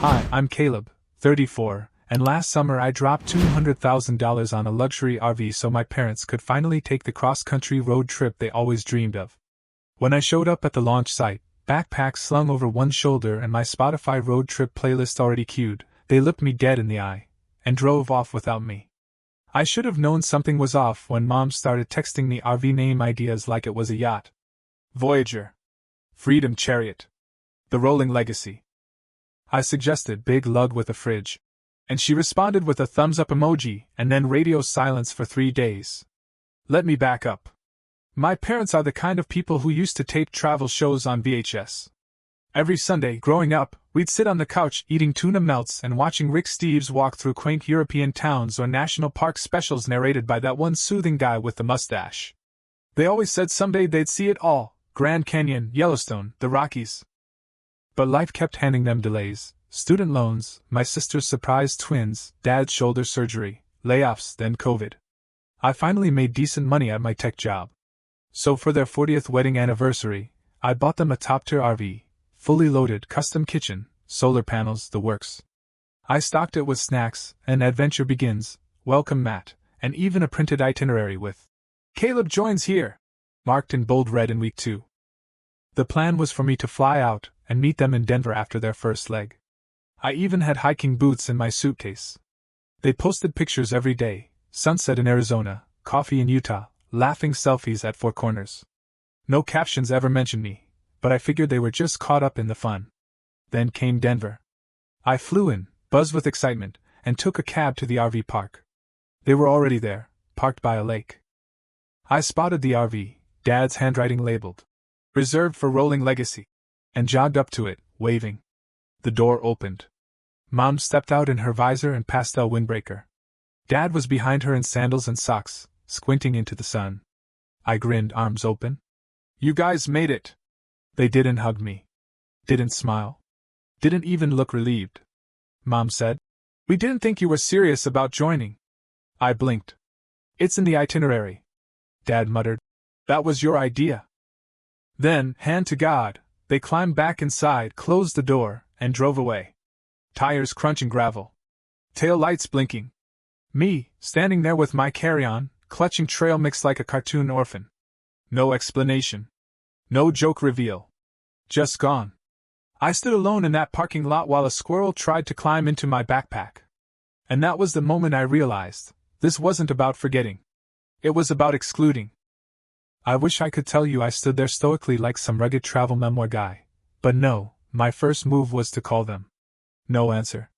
Hi, I'm Caleb, 34, and last summer I dropped $200,000 on a luxury RV so my parents could finally take the cross-country road trip they always dreamed of. When I showed up at the launch site, backpack slung over one shoulder and my Spotify road trip playlist already queued, they looked me dead in the eye and drove off without me. I should have known something was off when Mom started texting me RV name ideas like it was a yacht. Voyager. Freedom Chariot. The Rolling Legacy. I suggested Big Lug with a fridge, and she responded with a thumbs up emoji and then radio silence for 3 days. Let me back up. My parents are the kind of people who used to tape travel shows on VHS. Every Sunday, growing up, we'd sit on the couch eating tuna melts and watching Rick Steves walk through quaint European towns or national park specials narrated by that one soothing guy with the mustache. They always said someday they'd see it all: Grand Canyon, Yellowstone, the Rockies. But life kept handing them delays: student loans, my sister's surprise twins, dad's shoulder surgery, layoffs, then COVID. I finally made decent money at my tech job. So for their 40th wedding anniversary, I bought them a top-tier RV, fully loaded, custom kitchen, solar panels, the works. I stocked it with snacks, and adventure begins, welcome mat, and even a printed itinerary with "Caleb joins here," marked in bold red in week 2. The plan was for me to fly out and meet them in Denver after their first leg. I even had hiking boots in my suitcase. They posted pictures every day: sunset in Arizona, coffee in Utah, laughing selfies at Four Corners. No captions ever mentioned me, but I figured they were just caught up in the fun. Then came Denver. I flew in, buzzed with excitement, and took a cab to the RV park. They were already there, parked by a lake. I spotted the RV, Dad's handwriting labeled "Reserved for Rolling Legacy," and jogged up to it, waving. The door opened. Mom stepped out in her visor and pastel windbreaker. Dad was behind her in sandals and socks, squinting into the sun. I grinned, arms open. "You guys made it." They didn't hug me. Didn't smile. Didn't even look relieved. Mom said, "We didn't think you were serious about joining." I blinked. "It's in the itinerary." Dad muttered, "That was your idea." Then, hand to God, they climbed back inside, closed the door, and drove away. Tires crunching gravel. Tail lights blinking. Me, standing there with my carry-on, clutching trail mix like a cartoon orphan. No explanation. No joke reveal. Just gone. I stood alone in that parking lot while a squirrel tried to climb into my backpack. And that was the moment I realized, this wasn't about forgetting. It was about excluding. I wish I could tell you I stood there stoically like some rugged travel memoir guy, but no, my first move was to call them. No answer.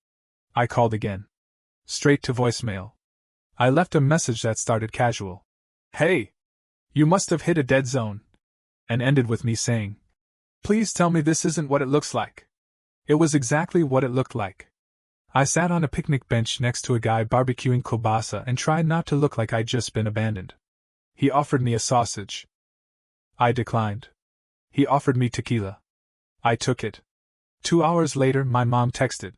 I called again. Straight to voicemail. I left a message that started casual: "Hey! You must have hit a dead zone," and ended with me saying, "Please tell me this isn't what it looks like." It was exactly what it looked like. I sat on a picnic bench next to a guy barbecuing kielbasa and tried not to look like I'd just been abandoned. He offered me a sausage. I declined. He offered me tequila. I took it. 2 hours later, my mom texted,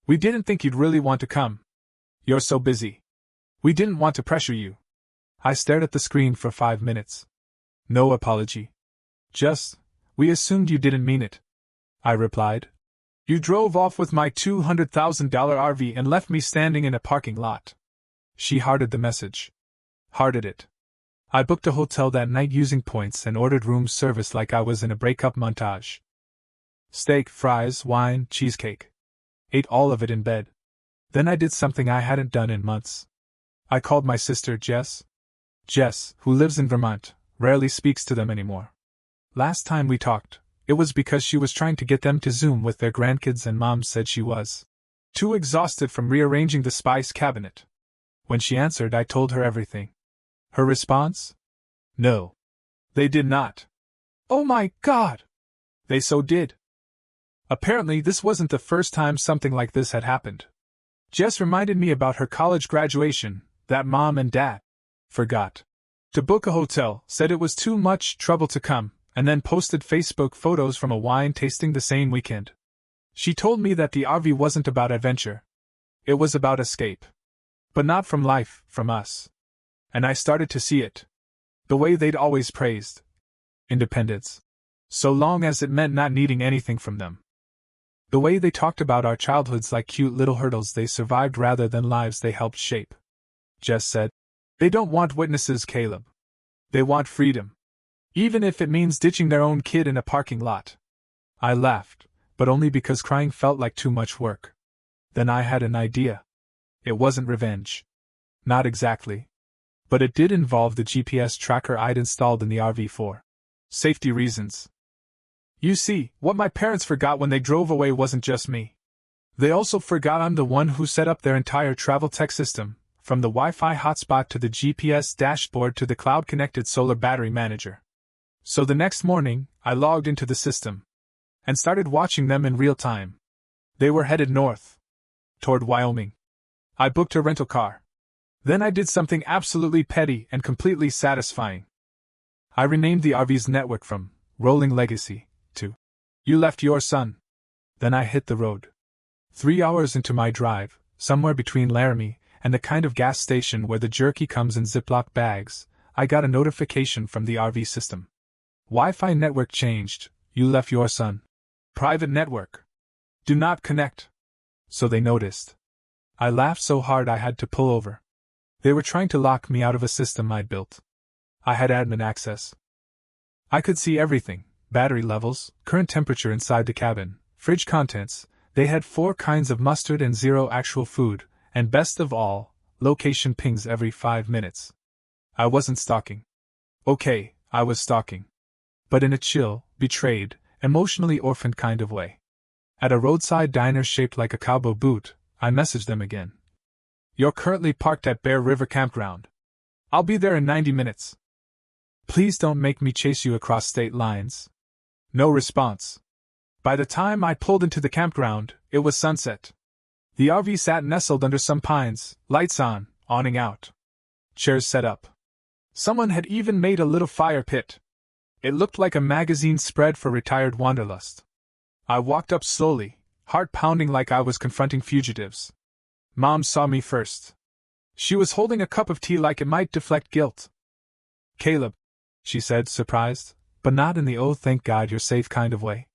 "We didn't think you'd really want to come. You're so busy. We didn't want to pressure you." I stared at the screen for 5 minutes. No apology. Just, "We assumed you didn't mean it," I replied. "You drove off with my $200,000 RV and left me standing in a parking lot." She hearted the message. Hearted it. I booked a hotel that night using points and ordered room service like I was in a breakup montage. Steak, fries, wine, cheesecake. Ate all of it in bed. Then I did something I hadn't done in months. I called my sister Jess. Jess, who lives in Vermont, rarely speaks to them anymore. Last time we talked, it was because she was trying to get them to Zoom with their grandkids and Mom said she was too exhausted from rearranging the spice cabinet. When she answered, I told her everything. Her response? No. They did not. Oh my God! They so did. Apparently this wasn't the first time something like this had happened. Jess reminded me about her college graduation, that Mom and Dad forgot to book a hotel, said it was too much trouble to come, and then posted Facebook photos from a wine tasting the same weekend. She told me that the RV wasn't about adventure. It was about escape. But not from life, from us. And I started to see it. The way they'd always praised. Independence. So long as it meant not needing anything from them. The way they talked about our childhoods like cute little hurdles they survived rather than lives they helped shape. Jess said, "They don't want witnesses, Caleb. They want freedom. Even if it means ditching their own kid in a parking lot." I laughed, but only because crying felt like too much work. Then I had an idea. It wasn't revenge. Not exactly. But it did involve the GPS tracker I'd installed in the RV for safety reasons. You see, what my parents forgot when they drove away wasn't just me. They also forgot I'm the one who set up their entire travel tech system, from the Wi-Fi hotspot to the GPS dashboard to the cloud-connected solar battery manager. So the next morning, I logged into the system and started watching them in real time. They were headed north, toward Wyoming. I booked a rental car. Then I did something absolutely petty and completely satisfying. I renamed the RV's network from Rolling Legacy to You Left Your Son. Then I hit the road. 3 hours into my drive, somewhere between Laramie and the kind of gas station where the jerky comes in Ziploc bags, I got a notification from the RV system. Wi-Fi network changed. You left your son. Private network. Do not connect. So they noticed. I laughed so hard I had to pull over. They were trying to lock me out of a system I'd built. I had admin access. I could see everything: battery levels, current temperature inside the cabin, fridge contents. They had 4 kinds of mustard and 0 actual food, and best of all, location pings every 5 minutes. I wasn't stalking. Okay, I was stalking. But in a chill, betrayed, emotionally orphaned kind of way. At a roadside diner shaped like a cowboy boot, I messaged them again. You're currently parked at Bear River Campground. I'll be there in 90 minutes. Please don't make me chase you across state lines. No response. By the time I pulled into the campground, it was sunset. The RV sat nestled under some pines, lights on, awning out. Chairs set up. Someone had even made a little fire pit. It looked like a magazine spread for retired wanderlust. I walked up slowly, heart pounding like I was confronting fugitives. Mom saw me first. She was holding a cup of tea like it might deflect guilt. Caleb, she said, surprised, but not in the "oh thank God you're safe" kind of way.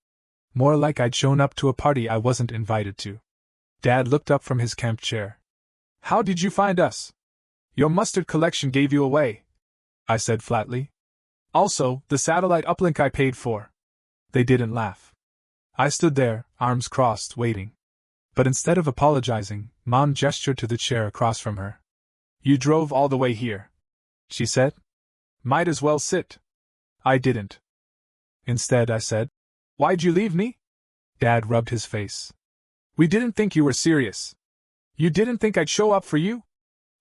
More like I'd shown up to a party I wasn't invited to. Dad looked up from his camp chair. How did you find us? Your mustard collection gave you away, I said flatly. Also, the satellite uplink I paid for. They didn't laugh. I stood there, arms crossed, waiting. But instead of apologizing, Mom gestured to the chair across from her. You drove all the way here, she said. Might as well sit. I didn't. Instead, I said, Why'd you leave me? Dad rubbed his face. We didn't think you were serious. You didn't think I'd show up for you?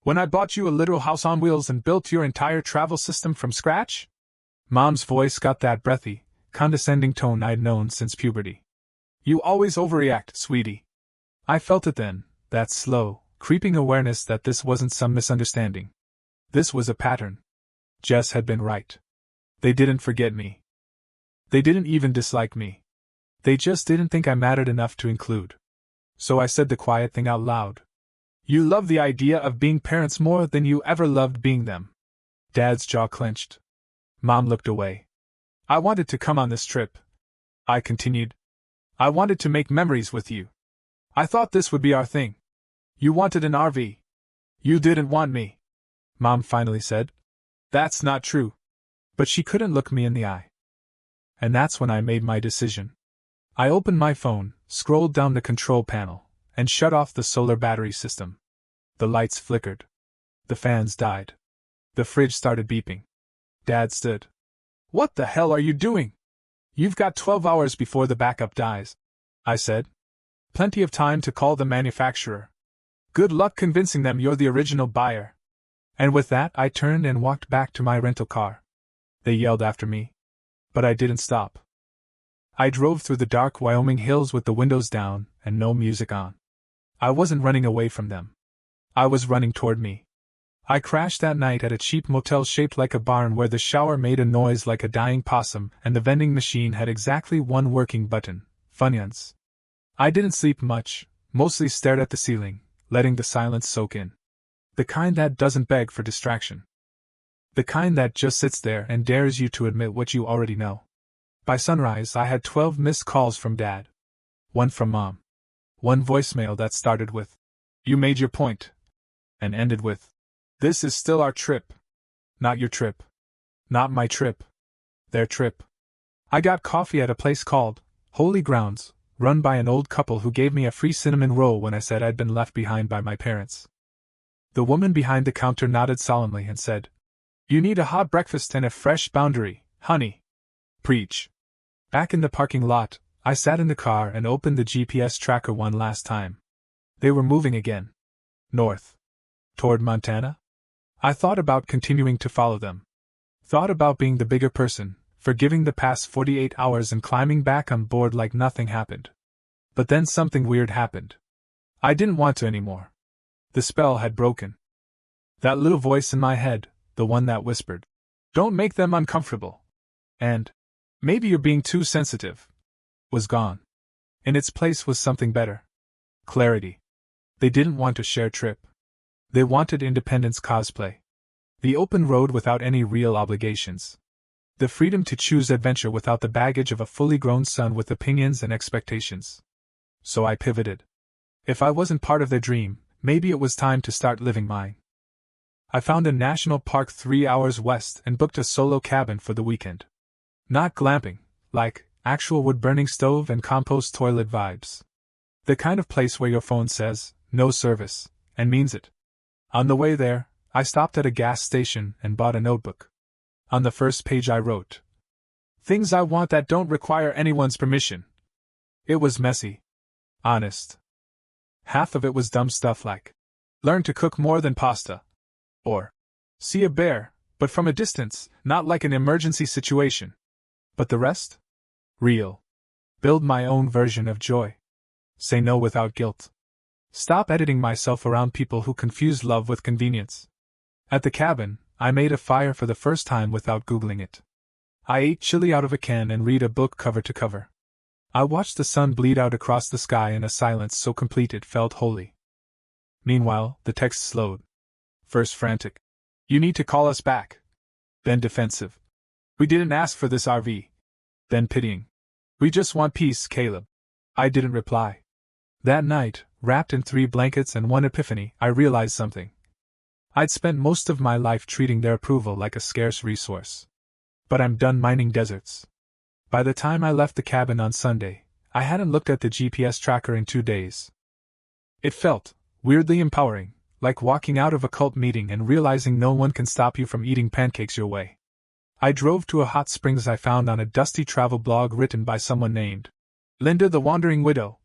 When I bought you a literal house on wheels and built your entire travel system from scratch? Mom's voice got that breathy, condescending tone I'd known since puberty. You always overreact, sweetie. I felt it then, that slow, creeping awareness that this wasn't some misunderstanding. This was a pattern. Jess had been right. They didn't forget me. They didn't even dislike me. They just didn't think I mattered enough to include. So I said the quiet thing out loud. You love the idea of being parents more than you ever loved being them. Dad's jaw clenched. Mom looked away. I wanted to come on this trip, I continued. I wanted to make memories with you. I thought this would be our thing. You wanted an RV. You didn't want me, Mom finally said. That's not true. But she couldn't look me in the eye. And that's when I made my decision. I opened my phone, scrolled down the control panel, and shut off the solar battery system. The lights flickered. The fans died. The fridge started beeping. Dad stood. What the hell are you doing? You've got 12 hours before the backup dies, I said. Plenty of time to call the manufacturer. Good luck convincing them you're the original buyer. And with that, I turned and walked back to my rental car. They yelled after me. But I didn't stop. I drove through the dark Wyoming hills with the windows down and no music on. I wasn't running away from them. I was running toward me. I crashed that night at a cheap motel shaped like a barn where the shower made a noise like a dying possum and the vending machine had exactly one working button: Funyuns. I didn't sleep much, mostly stared at the ceiling, letting the silence soak in. The kind that doesn't beg for distraction. The kind that just sits there and dares you to admit what you already know. By sunrise, I had 12 missed calls from Dad. One from Mom. One voicemail that started with, "You made your point," and ended with, "This is still our trip. Not your trip. Not my trip. Their trip." I got coffee at a place called Holy Grounds, run by an old couple who gave me a free cinnamon roll when I said I'd been left behind by my parents. The woman behind the counter nodded solemnly and said, "You need a hot breakfast and a fresh boundary, honey." Preach. Back in the parking lot, I sat in the car and opened the GPS tracker one last time. They were moving again. North. Toward Montana? I thought about continuing to follow them. Thought about being the bigger person, forgiving the past 48 hours and climbing back on board like nothing happened. But then something weird happened. I didn't want to anymore. The spell had broken. That little voice in my head, the one that whispered, "Don't make them uncomfortable," and "Maybe you're being too sensitive," was gone. In its place was something better. Clarity. They didn't want a shared trip. They wanted independence cosplay. The open road without any real obligations. The freedom to choose adventure without the baggage of a fully grown son with opinions and expectations. So I pivoted. If I wasn't part of their dream, maybe it was time to start living mine. I found a national park 3 hours west and booked a solo cabin for the weekend. Not glamping, like actual wood-burning stove and compost toilet vibes. The kind of place where your phone says, "No service," and means it. On the way there, I stopped at a gas station and bought a notebook. On the first page I wrote, "Things I want that don't require anyone's permission." It was messy. Honest. Half of it was dumb stuff like, "Learn to cook more than pasta." Or, "See a bear, but from a distance, not like an emergency situation." But the rest? Real. Build my own version of joy. Say no without guilt. Stop editing myself around people who confuse love with convenience. At the cabin, I made a fire for the first time without Googling it. I ate chili out of a can and read a book cover to cover. I watched the sun bleed out across the sky in a silence so complete it felt holy. Meanwhile, the text slowed. First frantic. "You need to call us back." Then defensive. "We didn't ask for this RV." Then pitying. "We just want peace, Caleb." I didn't reply. That night, wrapped in 3 blankets and one epiphany, I realized something. I'd spent most of my life treating their approval like a scarce resource. But I'm done mining deserts. By the time I left the cabin on Sunday, I hadn't looked at the GPS tracker in 2 days. It felt weirdly empowering, like walking out of a cult meeting and realizing no one can stop you from eating pancakes your way. I drove to a hot springs I found on a dusty travel blog written by someone named Linda the Wandering Widow.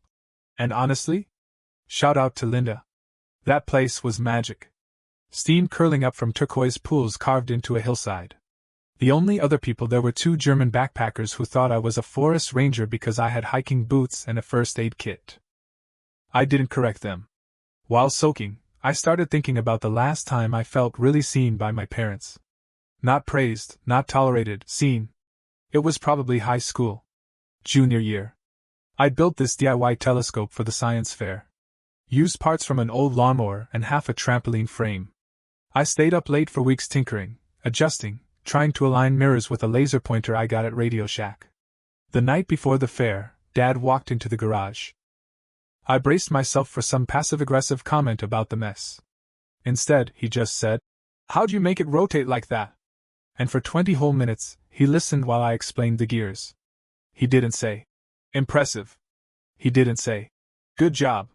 And honestly, shout out to Linda. That place was magic. Steam curling up from turquoise pools carved into a hillside. The only other people there were 2 German backpackers who thought I was a forest ranger because I had hiking boots and a first aid kit. I didn't correct them. While soaking, I started thinking about the last time I felt really seen by my parents. Not praised, not tolerated, seen. It was probably high school. Junior year. I'd built this DIY telescope for the science fair. Used parts from an old lawnmower and half a trampoline frame. I stayed up late for weeks tinkering, adjusting, trying to align mirrors with a laser pointer I got at Radio Shack. The night before the fair, Dad walked into the garage. I braced myself for some passive-aggressive comment about the mess. Instead, he just said, "How'd you make it rotate like that?" And for 20 whole minutes, he listened while I explained the gears. He didn't say, "Impressive." He didn't say, "Good job."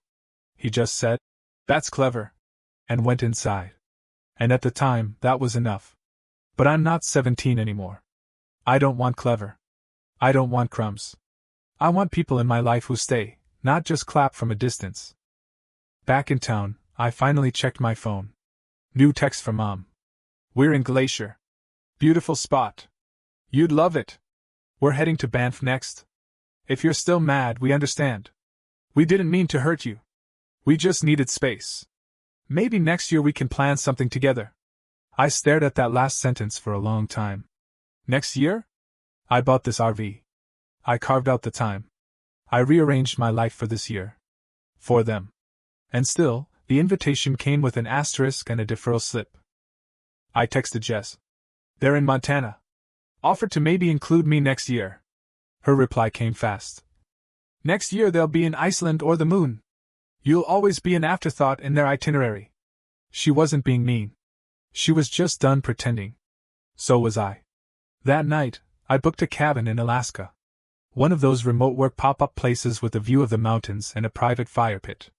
He just said, "That's clever," and went inside. And at the time, that was enough. But I'm not 17 anymore. I don't want clever. I don't want crumbs. I want people in my life who stay, not just clap from a distance. Back in town, I finally checked my phone. New text from Mom. "We're in Glacier. Beautiful spot. You'd love it. We're heading to Banff next. If you're still mad, we understand. We didn't mean to hurt you. We just needed space. Maybe next year we can plan something together." I stared at that last sentence for a long time. Next year? I bought this RV. I carved out the time. I rearranged my life for this year. For them. And still, the invitation came with an asterisk and a deferral slip. I texted Jess. "They're in Montana. Offered to maybe include me next year." Her reply came fast. Next year they'll be in Iceland or the moon. You'll always be an afterthought in their itinerary. She wasn't being mean. She was just done pretending. So was I. That night, I booked a cabin in Alaska. One of those remote work pop-up places with a view of the mountains and a private fire pit.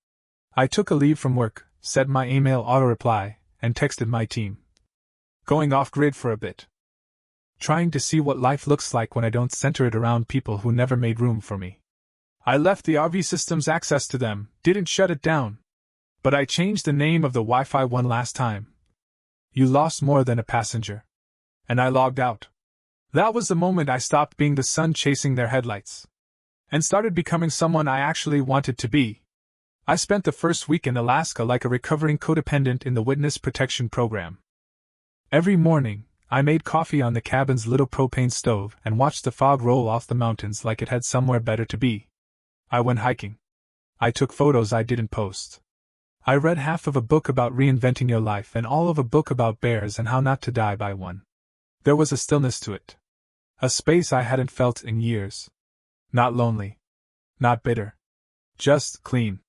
I took a leave from work, set my email auto-reply, and texted my team. Going off-grid for a bit. Trying to see what life looks like when I don't center it around people who never made room for me. I left the RV system's access to them, didn't shut it down. But I changed the name of the Wi-Fi one last time. You lost more than a passenger. And I logged out. That was the moment I stopped being the sun chasing their headlights. And started becoming someone I actually wanted to be. I spent the first week in Alaska like a recovering codependent in the Witness Protection Program. Every morning, I made coffee on the cabin's little propane stove and watched the fog roll off the mountains like it had somewhere better to be. I went hiking. I took photos I didn't post. I read half of a book about reinventing your life and all of a book about bears and how not to die by one. There was a stillness to it. A space I hadn't felt in years. Not lonely. Not bitter. Just clean.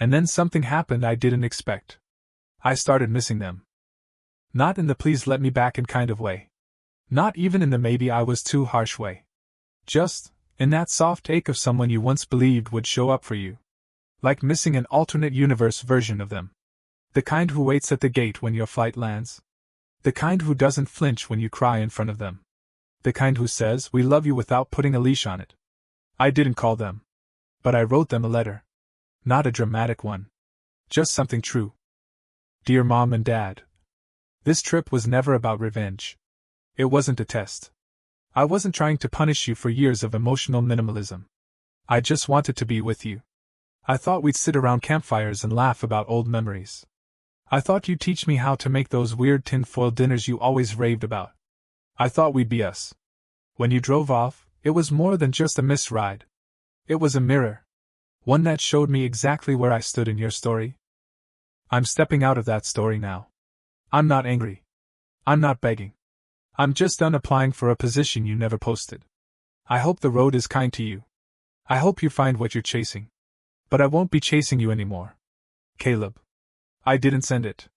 And then something happened I didn't expect. I started missing them. Not in the please let me back in kind of way. Not even in the maybe I was too harsh way. Just in that soft ache of someone you once believed would show up for you. Like missing an alternate universe version of them. The kind who waits at the gate when your flight lands. The kind who doesn't flinch when you cry in front of them. The kind who says, "We love you" without putting a leash on it. I didn't call them. But I wrote them a letter. Not a dramatic one. Just something true. Dear Mom and Dad. This trip was never about revenge. It wasn't a test. I wasn't trying to punish you for years of emotional minimalism. I just wanted to be with you. I thought we'd sit around campfires and laugh about old memories. I thought you'd teach me how to make those weird tinfoil dinners you always raved about. I thought we'd be us. When you drove off, it was more than just a missed ride. It was a mirror. One that showed me exactly where I stood in your story. I'm stepping out of that story now. I'm not angry. I'm not begging. I'm just done applying for a position you never posted. I hope the road is kind to you. I hope you find what you're chasing. But I won't be chasing you anymore. Caleb. I didn't send it.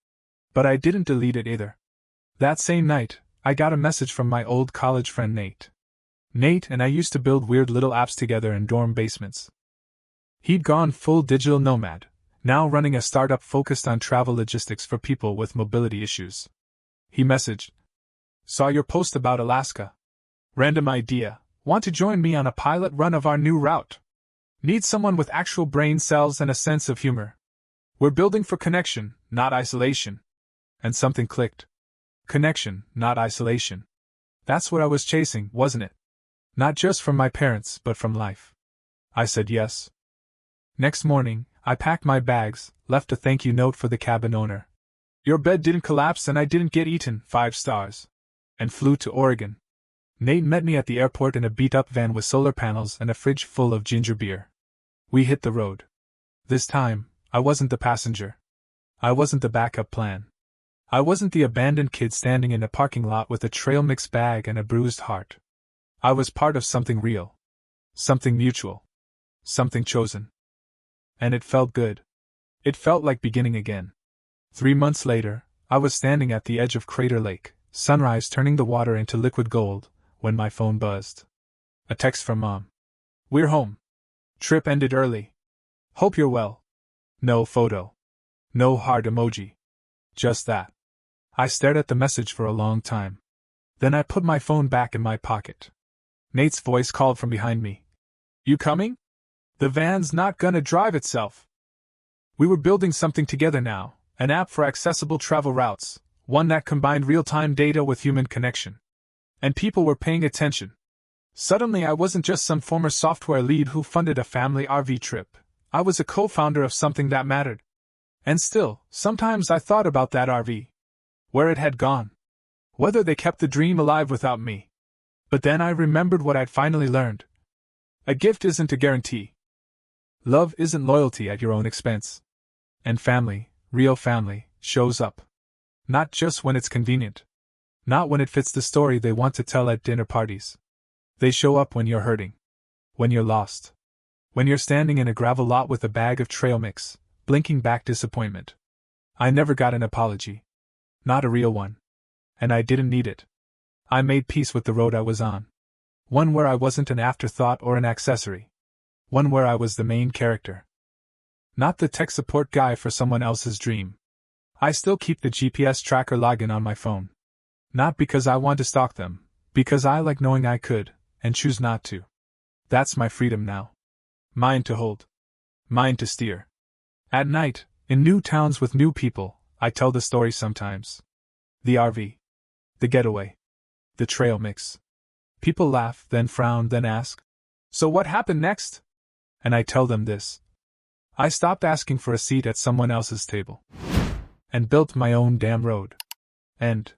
But I didn't delete it either. That same night, I got a message from my old college friend Nate. Nate and I used to build weird little apps together in dorm basements. He'd gone full digital nomad, now running a startup focused on travel logistics for people with mobility issues. He messaged, "Saw your post about Alaska. Random idea, want to join me on a pilot run of our new route. Need someone with actual brain cells and a sense of humor. We're building for connection, not isolation." And something clicked. Connection, not isolation. That's what I was chasing, wasn't it? Not just from my parents, but from life. I said yes. Next morning, I packed my bags, left a thank you note for the cabin owner. "Your bed didn't collapse and I didn't get eaten, 5 stars. And flew to Oregon. Nate met me at the airport in a beat-up van with solar panels and a fridge full of ginger beer. We hit the road. This time, I wasn't the passenger. I wasn't the backup plan. I wasn't the abandoned kid standing in a parking lot with a trail mix bag and a bruised heart. I was part of something real. Something mutual. Something chosen. And it felt good. It felt like beginning again. 3 months later, I was standing at the edge of Crater Lake, sunrise turning the water into liquid gold, when my phone buzzed. A text from Mom. "We're home. Trip ended early. Hope you're well." No photo. No heart emoji. Just that. I stared at the message for a long time. Then I put my phone back in my pocket. Nate's voice called from behind me. "You coming? The van's not gonna drive itself." We were building something together now, an app for accessible travel routes, one that combined real-time data with human connection. And people were paying attention. Suddenly I wasn't just some former software lead who funded a family RV trip. I was a co-founder of something that mattered. And still, sometimes I thought about that RV. Where it had gone. Whether they kept the dream alive without me. But then I remembered what I'd finally learned. A gift isn't a guarantee. Love isn't loyalty at your own expense. And family, real family, shows up. Not just when it's convenient. Not when it fits the story they want to tell at dinner parties. They show up when you're hurting. When you're lost. When you're standing in a gravel lot with a bag of trail mix, blinking back disappointment. I never got an apology. Not a real one. And I didn't need it. I made peace with the road I was on. One where I wasn't an afterthought or an accessory. One where I was the main character. Not the tech support guy for someone else's dream. I still keep the GPS tracker login on my phone. Not because I want to stalk them, because I like knowing I could, and choose not to. That's my freedom now. Mine to hold. Mine to steer. At night, in new towns with new people, I tell the story sometimes. The RV. The getaway. The trail mix. People laugh, then frown, then ask, "So what happened next?" And I tell them this. I stopped asking for a seat at someone else's table. And built my own damn road. End.